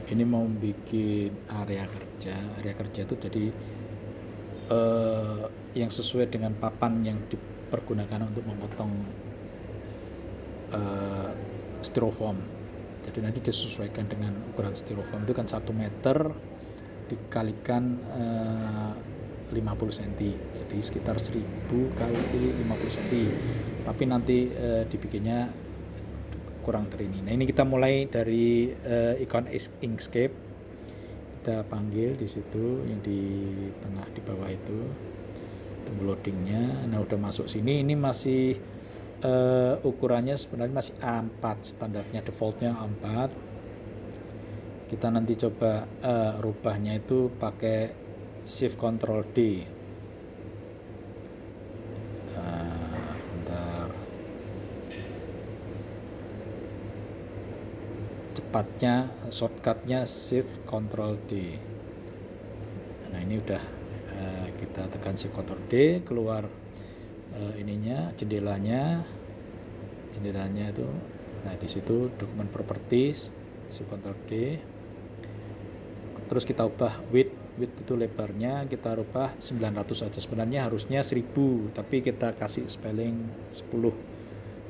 Ini mau bikin area kerja itu jadi yang sesuai dengan papan yang dipergunakan untuk memotong styrofoam. Jadi nanti disesuaikan dengan ukuran styrofoam itu kan 1 meter dikalikan 50 cm, jadi sekitar 1000 kali 50 cm, tapi nanti dibikinnya kurang dari ini. Nah, ini kita mulai dari ikon Inkscape, kita panggil di situ yang di tengah di bawah itu, tunggu loadingnya. Nah, udah masuk sini. Ini masih ukurannya sebenarnya masih A4, standarnya defaultnya A4. Kita nanti coba rubahnya itu pakai Shift Ctrl D. Bentar. Cepatnya shortcutnya Shift Ctrl D. Nah, ini udah kita tekan Shift Ctrl D, keluar ininya, jendelanya itu. Nah, di situ dokumen properties, Shift Ctrl D. Terus kita ubah width itu lebarnya kita rubah 900 saja. Sebenarnya harusnya 1000, tapi kita kasih spelling 10.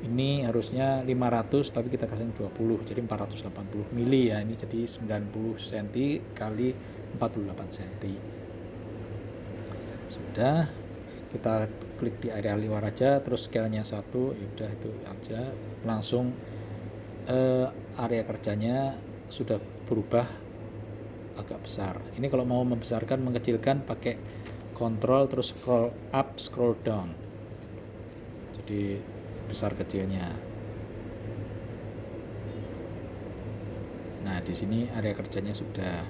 Ini harusnya 500, tapi kita kasih 20, jadi 480 mili ya. Ini jadi 90 cm kali 48 cm. Sudah, kita klik di area luar aja, terus scale-nya 1, ya udah itu aja. Langsung area kerjanya sudah berubah agak besar. Ini kalau mau membesarkan, mengecilkan pakai kontrol terus scroll up, scroll down. Jadi besar kecilnya. Nah, di sini area kerjanya sudah.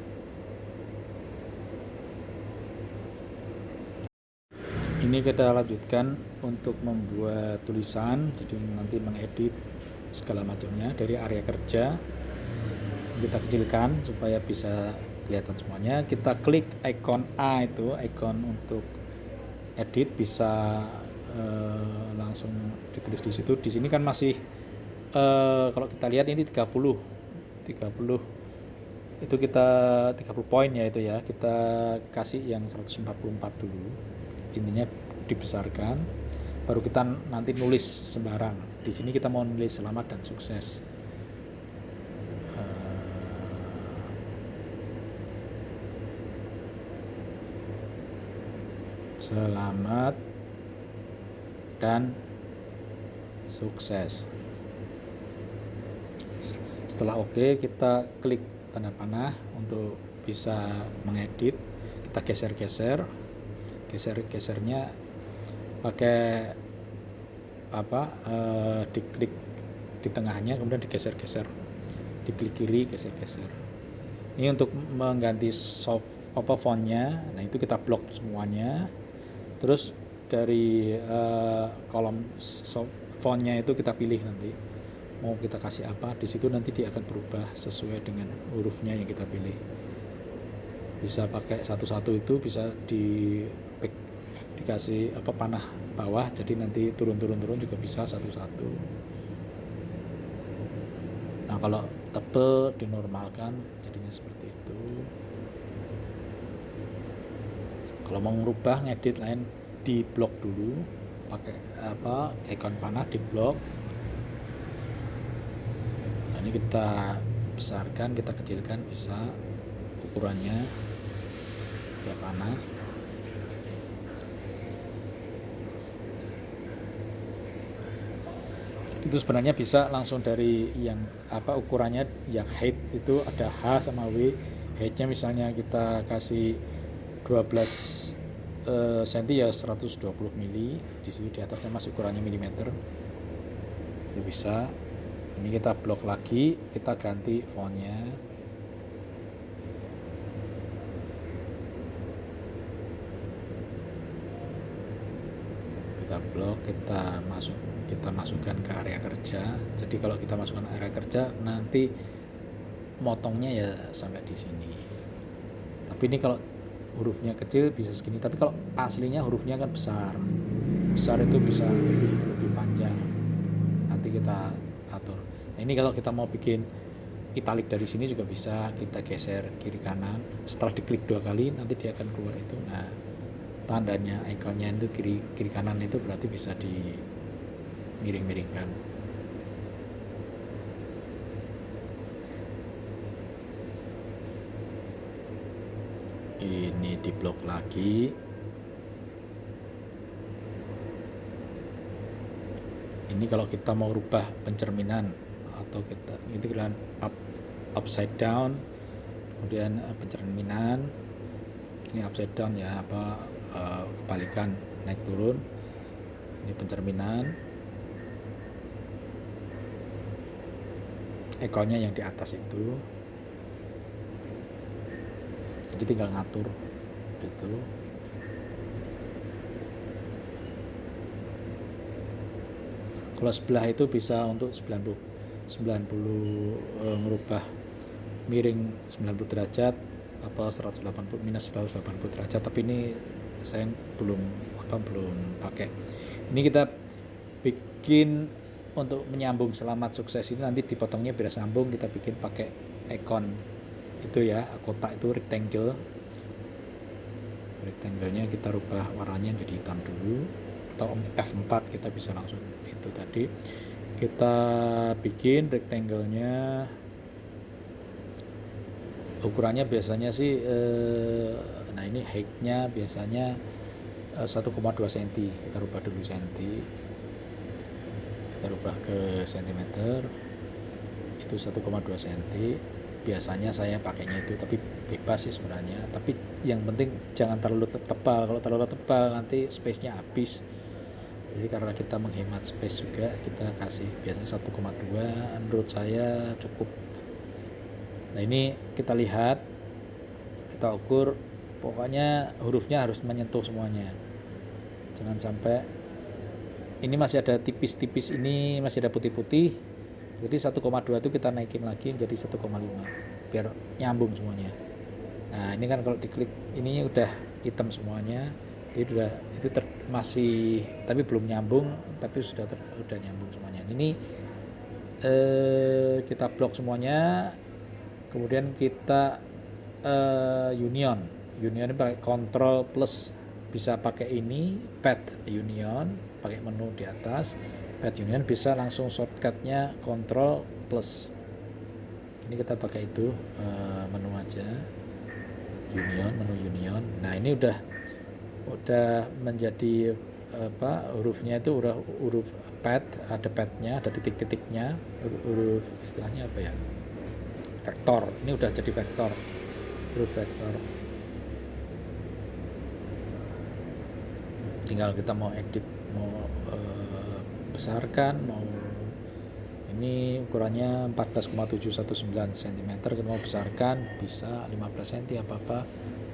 Ini kita lanjutkan untuk membuat tulisan, jadi nanti mengedit segala macamnya dari area kerja. Kita kecilkan supaya bisa kelihatan semuanya. Kita klik icon A itu, icon untuk edit, bisa langsung ditulis di situ. Di sini kan masih kalau kita lihat ini 30 itu kita 30 poin ya itu ya. Kita kasih yang 144 dulu. Intinya dibesarkan, baru kita nanti nulis sembarang. Di sini kita mau nulis selamat dan sukses. Selamat dan sukses. Setelah oke, kita klik tanda panah untuk bisa mengedit. Kita gesernya pakai diklik di tengahnya, kemudian digeser-geser, diklik kiri, geser-geser. Ini untuk mengganti fontnya. Nah, itu kita blok semuanya. Terus dari kolom fontnya itu kita pilih nanti mau kita kasih apa. Di situ nanti dia akan berubah sesuai dengan hurufnya yang kita pilih. Bisa pakai satu-satu, itu bisa dikasih panah bawah, jadi nanti turun juga bisa satu-satu. Nah, kalau tebel dinormalkan jadinya seperti itu. Kalau mau merubah ngedit lain, di blok dulu pakai ikon panah, di blok. Nah, ini kita besarkan, kita kecilkan, bisa ukurannya ya panah. Itu sebenarnya bisa langsung dari yang ukurannya, yang height itu ada H sama W. Heightnya misalnya kita kasih 12 cm ya 120 mili. Di situ di atasnya masih ukurannya milimeter. Itu bisa. Ini kita blok lagi, kita ganti fontnya. Kita blok, kita masukkan ke area kerja. Jadi kalau kita masukkan area kerja, nanti motongnya ya sampai di sini. Tapi ini kalau hurufnya kecil bisa segini, tapi kalau aslinya hurufnya kan besar itu bisa lebih panjang. Nanti kita atur. Nah, ini kalau kita mau bikin italik dari sini juga bisa kita geser kiri kanan. Setelah diklik 2 kali nanti dia akan keluar itu. Nah, tandanya ikonnya itu kiri kanan itu berarti bisa dimiring-miringkan. Ini diblok lagi. Ini kalau kita mau rubah pencerminan atau kita itu kan upside down, kemudian pencerminan ini upside down ya, kebalikan naik turun. Ini pencerminan, ikonnya yang di atas itu, jadi tinggal ngatur gitu. Kalau sebelah itu bisa untuk 90 merubah miring 90 derajat apa 180 minus 180 derajat, tapi ini saya belum pakai. Ini kita bikin untuk menyambung. Selamat sukses ini nanti dipotongnya biar sambung, kita bikin pakai ikon itu ya, kotak itu rectangle-nya kita rubah warnanya jadi hitam dulu, atau F4 kita bisa langsung itu tadi. Kita bikin rectangle-nya, ukurannya biasanya sih nah ini height-nya biasanya 1,2 cm, kita rubah dulu cm, kita rubah ke cm, itu 1,2 cm. Biasanya saya pakainya itu, tapi bebas sih sebenarnya, tapi yang penting jangan terlalu tebal. Kalau terlalu tebal nanti space-nya habis. Jadi karena kita menghemat space juga, kita kasih biasanya 1,2 menurut saya cukup. Nah ini kita lihat, kita ukur, pokoknya hurufnya harus menyentuh semuanya, jangan sampai ini masih ada tipis-tipis, ini masih ada putih-putih. Jadi 1,2 itu kita naikin lagi jadi 1,5 biar nyambung semuanya. Nah ini kan kalau diklik ini udah hitam semuanya, jadi itu masih tapi belum nyambung, tapi sudah nyambung semuanya. Ini kita blok semuanya, kemudian kita union ini pakai Ctrl plus, bisa pakai ini pad union, pakai menu di atas pad union, bisa langsung shortcutnya Ctrl plus. Ini kita pakai itu menu aja menu union. Nah ini udah menjadi hurufnya itu huruf pad, ada padnya, ada titik-titiknya, huruf istilahnya apa ya, vektor. Ini udah jadi vektor, huruf vektor. Tinggal kita mau edit, mau besarkan, mau ini ukurannya 14,719 cm, kita mau besarkan bisa 15 cm apa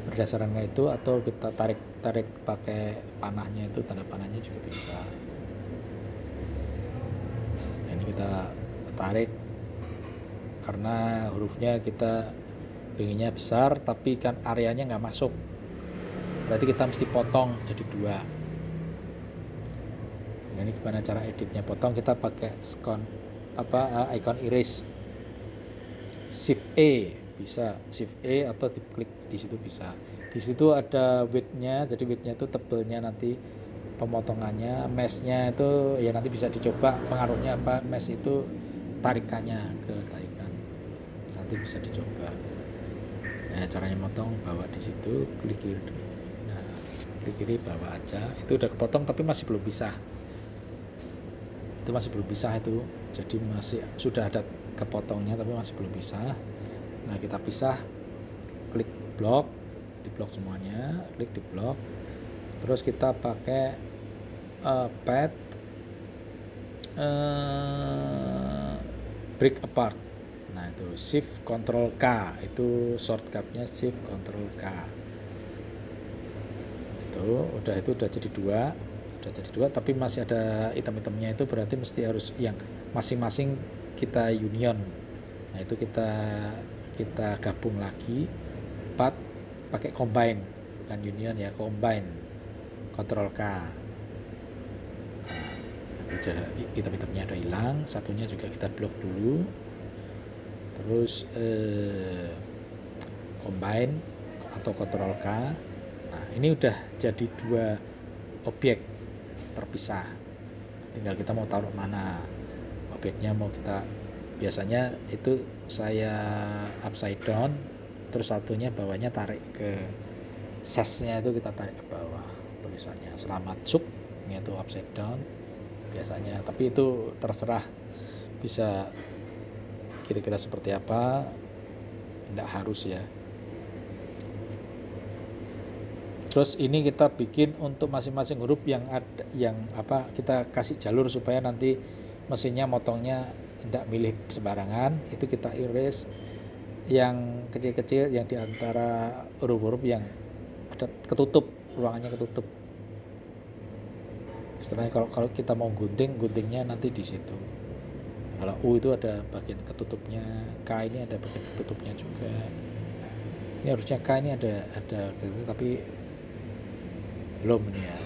berdasarkan itu, atau kita tarik pakai panahnya, itu tanda panahnya juga bisa. Nah, ini kita tarik karena hurufnya kita pengennya besar tapi kan areanya nggak masuk, berarti kita mesti potong jadi 2. Nah, ini gimana cara editnya? Potong, kita pakai icon erase, Shift E bisa, Shift E atau diklik di situ bisa. Di situ ada width-nya, jadi width-nya itu tebelnya nanti pemotongannya, mesh-nya itu ya nanti bisa dicoba pengaruhnya apa, mesh itu tarikannya nanti bisa dicoba. Nah, caranya motong bawa di situ, klik kiri. Nah, klik kiri bawa aja. Itu udah kepotong tapi masih belum pisah. Itu jadi masih sudah ada kepotongnya tapi masih belum pisah. Nah kita pisah, klik blok, di blok semuanya, klik di blok, terus kita pakai pad break apart. Nah itu Shift Ctrl K, itu shortcutnya Shift Ctrl K. Itu udah jadi 2, tapi masih ada item-itemnya, itu berarti mesti harus yang masing-masing kita union. Nah itu kita gabung lagi, pakai combine, bukan union ya, combine, Ctrl K. Nah, item-itemnya udah hilang, satunya juga kita blok dulu, terus combine atau Ctrl K. Nah, ini udah jadi dua objek terpisah, tinggal kita mau taruh mana objeknya. Mau kita, biasanya itu saya upside down, terus satunya bawahnya tarik ke sesnya, itu kita tarik ke bawah, tulisannya selamat suk, ini itu upside down biasanya, tapi itu terserah, bisa kira-kira seperti apa, tidak harus ya. Terus ini kita bikin untuk masing-masing huruf yang ada, yang apa, kita kasih jalur supaya nanti mesinnya motongnya tidak milih sembarangan. Itu kita erase yang kecil-kecil, yang diantara huruf-huruf yang ada ketutup, ruangannya ketutup. Istilahnya kalau kita mau guntingnya nanti di situ. Kalau U itu ada bagian ketutupnya, K ini ada bagian ketutupnya juga. Ini harusnya K ini ada gitu, tapi belum ini ya.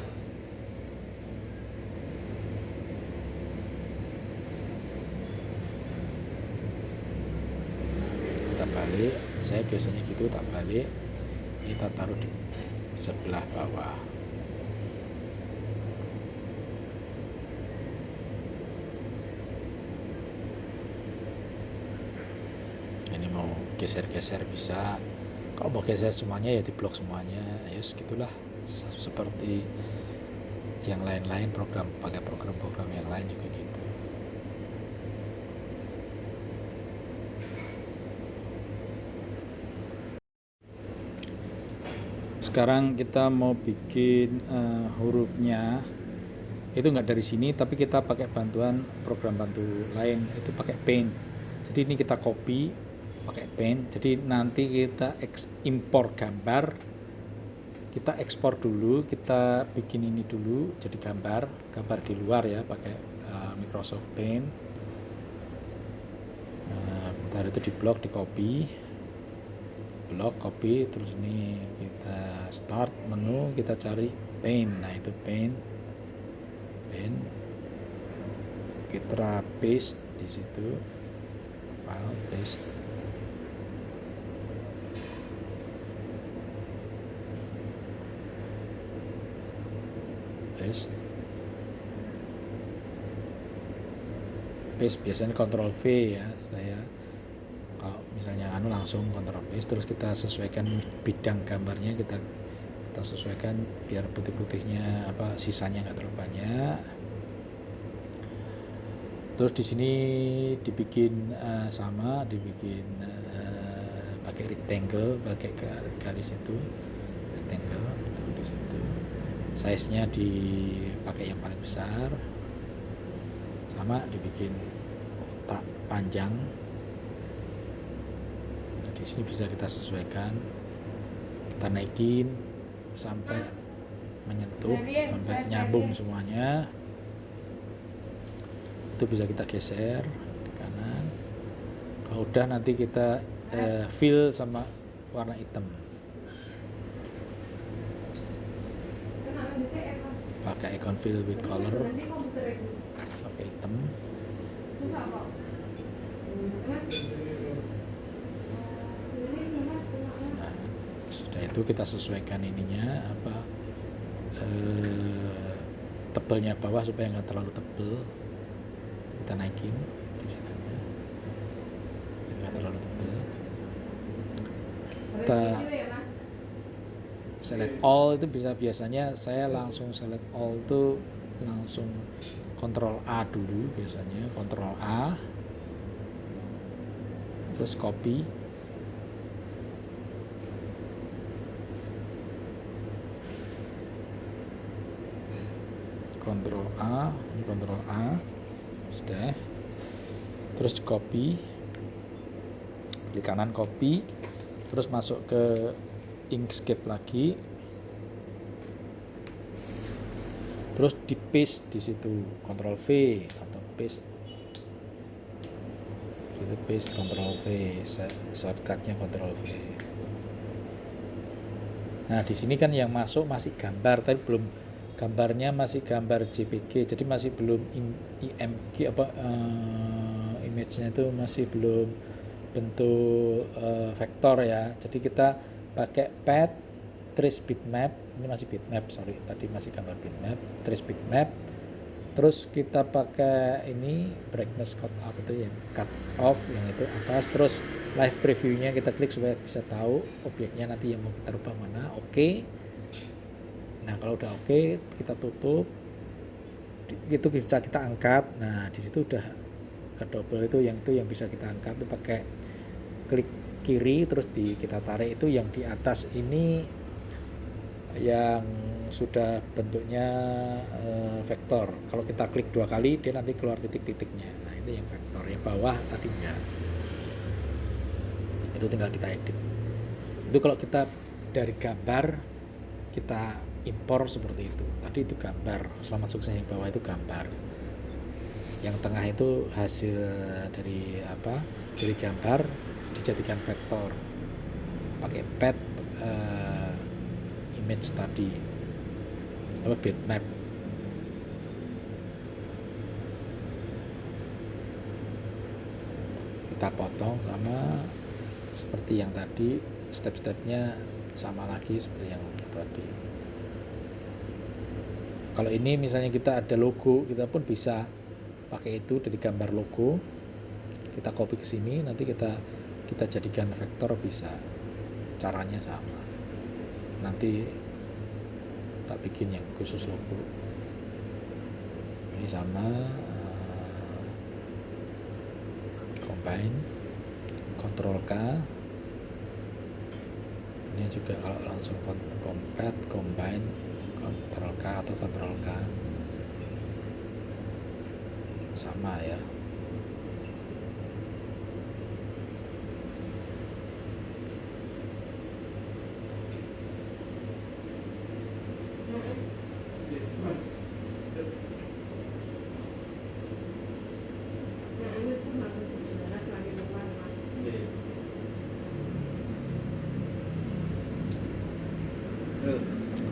Kita balik, saya biasanya gitu, tak balik, kita taruh di sebelah bawah. Ini mau geser-geser bisa, kalau mau geser semuanya ya diblok semuanya, ya segitulah. Seperti yang lain-lain, pakai program-program yang lain juga gitu. Sekarang kita mau bikin hurufnya itu nggak dari sini, tapi kita pakai bantuan program bantu lain, itu pakai Paint. Jadi ini kita copy pakai Paint. Jadi nanti kita impor gambar, kita ekspor dulu, kita bikin ini dulu jadi gambar di luar ya, pakai Microsoft Paint. Bentar, itu di blok, di copy, blok copy, terus ini kita start menu, kita cari Paint. Nah itu Paint, kita paste di situ, file paste. Paste biasanya Ctrl V ya, saya kalau misalnya langsung Ctrl paste, terus kita sesuaikan bidang gambarnya, kita sesuaikan biar putih-putihnya apa, sisanya nggak terlalu banyak. Terus di sini dibikin sama, dibikin pakai rectangle, pakai garis itu rectangle itu di situ. Size-nya dipakai yang paling besar. Sama dibikin kotak panjang. Di sini bisa kita sesuaikan, kita naikin sampai menyentuh, sampai nyambung semuanya. Itu bisa kita geser ke kanan. Kalau udah nanti kita fill sama warna hitam, pakai icon fill with color, pakai hitam. Nah, sudah itu kita sesuaikan ininya apa, tebelnya bawah supaya nggak terlalu tebel, kita naikin di situ, nggak terlalu tebel. Kita select all, itu biasanya saya langsung select all itu langsung Ctrl A dulu, biasanya Ctrl A, terus copy, Ctrl A, ini Ctrl A, sudah. Terus copy, klik kanan copy, terus masuk ke Inkscape lagi, terus di paste di situ, Ctrl V atau paste, itu paste Ctrl V, shortcutnya Ctrl V. Nah di sini kan yang masuk masih gambar, tapi belum, gambarnya masih gambar JPG, jadi masih belum IMG apa, image-nya itu masih belum bentuk vektor ya. Jadi kita pakai pad trace bitmap, ini masih bitmap, sorry, tadi masih gambar bitmap, trace bitmap. Terus kita pakai ini brightness cut up itu yang cut off yang itu atas, terus live previewnya kita klik supaya bisa tahu objeknya nanti yang mau kita rubah mana. Oke. Nah kalau udah oke, kita tutup. Itu bisa kita angkat. Nah di situ udah ke double itu yang bisa kita angkat itu pakai klik kiri terus kita tarik. Itu yang di atas ini yang sudah bentuknya vektor. Kalau kita klik 2 kali dia nanti keluar titik-titiknya. Nah ini yang vektor. Yang bawah tadi enggak. Itu tinggal kita edit. Itu kalau kita dari gambar kita impor seperti itu. Tadi itu gambar. Selamat sukses yang bawah itu gambar. Yang tengah itu hasil dari dari gambar dijadikan vektor pakai pad image tadi bitmap. Kita potong sama seperti yang tadi, step-stepnya sama lagi seperti yang tadi. Kalau ini misalnya kita ada logo, kita pun bisa pakai itu dari gambar logo, kita copy ke sini, nanti kita jadikan vektor bisa. Caranya sama. Nanti tak bikin yang khusus logo. Ini sama combine, Ctrl K. Ini juga kalau langsung compact, combine, Ctrl K atau Ctrl K sama ya.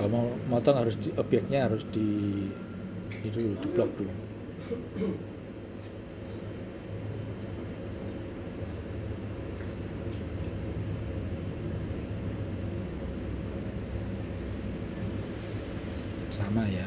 Kalau mau motong harus objeknya harus di blok dulu. Sama ya.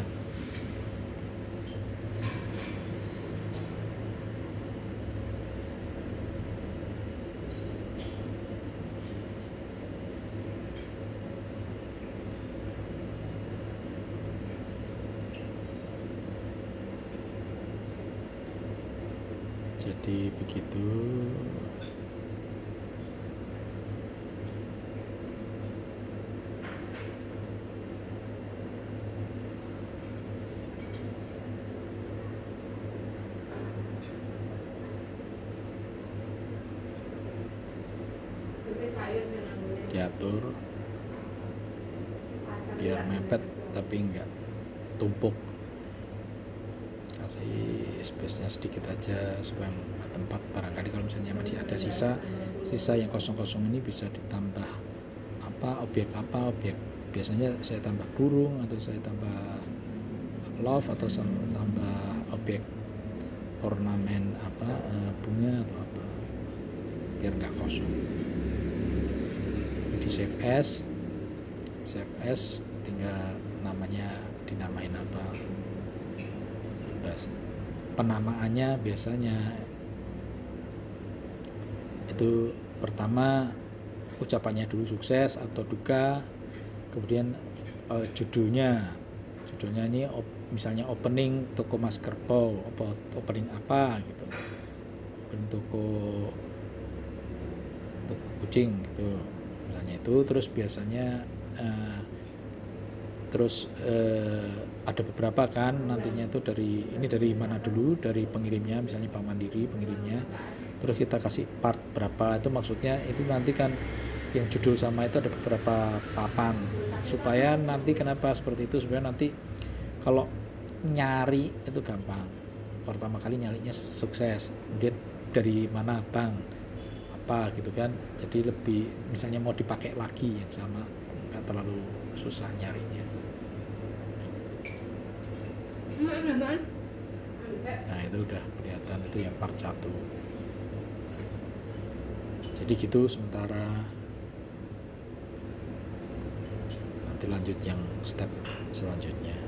Jadi begitu. Diatur biar mepet tapi enggak tumpuk. Kasih space-nya sedikit aja supaya tempat, barangkali kalau misalnya masih ada sisa yang kosong-kosong ini bisa ditambah objek biasanya saya tambah burung atau saya tambah love atau tambah objek ornamen bunga atau apa biar nggak kosong. Di save as tinggal namanya dinamain apa, bebas. Penamaannya biasanya itu pertama ucapannya dulu sukses atau duka, kemudian judulnya ini misalnya opening toko masker Paul, opening apa gitu, opening toko kucing gitu misalnya itu. Terus biasanya ada beberapa kan nantinya itu dari mana dulu, dari pengirimnya, misalnya Bank Mandiri pengirimnya, terus kita kasih part berapa, itu maksudnya itu nanti kan yang judul sama itu ada beberapa papan supaya nanti kenapa seperti itu, supaya nanti kalau nyari itu gampang. Pertama kali nyarinya sukses, kemudian dari mana bank apa gitu kan, jadi lebih misalnya mau dipakai lagi yang sama nggak terlalu susah nyarinya. Nah itu udah kelihatan, itu yang part 1. Jadi gitu sementara, nanti lanjut yang step selanjutnya.